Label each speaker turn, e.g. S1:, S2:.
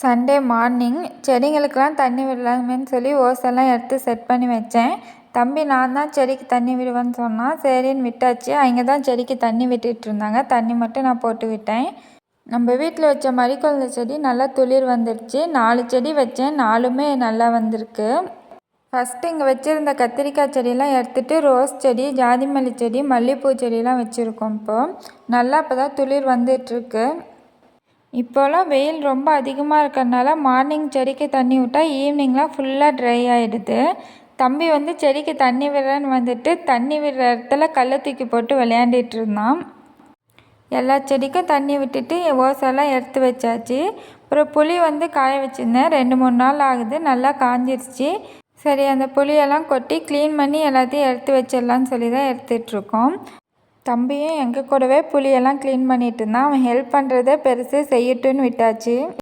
S1: Sunday morning செடிங்களுக்கெல்லாம் தண்ணி விடலாமேன்னு சொல்லி ஓஸெல்லாம் எடுத்து செட் பண்ணி வச்சேன். தம்பி நான் தான் செடிக்கு தண்ணி விடுவேன்னு சொன்னான். சரின்னு விட்டாச்சு. அவங்க தான் செடிக்கு தண்ணி விட்டுட்டு இருந்தாங்க. தண்ணி மட்டும் நான் போட்டு விட்டேன். நம்ம வீட்டில் வச்ச மரிக்கொழுந்து செடி நல்லா துளிர் வந்துடுச்சு. 4 செடி வச்சேன், 4மே நல்லா வந்திருக்கு. ஃபஸ்ட்டு இங்கே வச்சுருந்த கத்திரிக்காய் செடியெல்லாம் எடுத்துகிட்டு ரோஸ் செடி, ஜாதி மல்லி செடி, மல்லிகைப்பூ செடியெல்லாம் வச்சுருக்கோம். நல்லா இப்போ தான் துளிர் வந்துட்டுருக்கு. இப்போலாம் வெயில் ரொம்ப அதிகமாக இருக்கிறதுனால மார்னிங் செடிக்கு தண்ணி விட்டால் ஈவினிங்லாம் ஃபுல்லாக ட்ரை ஆகிடுது. தம்பி செடிக்கு தண்ணி விடுறேன்னு வந்துட்டு தண்ணி விடுற இடத்துல கல்லை தூக்கி போட்டு விளையாண்டுட்டு இருந்தான். எல்லா செடிக்கும் தண்ணி விட்டுட்டு ஓசெல்லாம் எடுத்து வச்சாச்சு. அப்புறம் புளி காய வச்சுருந்தேன். 2-3 நாள் ஆகுது, நல்லா காஞ்சிருச்சு. சரி, அந்த புளியெல்லாம் கொட்டி க்ளீன் பண்ணி எல்லாத்தையும் எடுத்து வச்சிடலான்னு சொல்லி தான் எடுத்துகிட்ருக்கோம். தம்பியும் எங்கள் கூடவே புளியெல்லாம் க்ளீன் பண்ணிகிட்டு இருந்தான். அவன் ஹெல்ப் பண்ணுறதே பெருசு, செய்யட்டுன்னு விட்டாச்சு.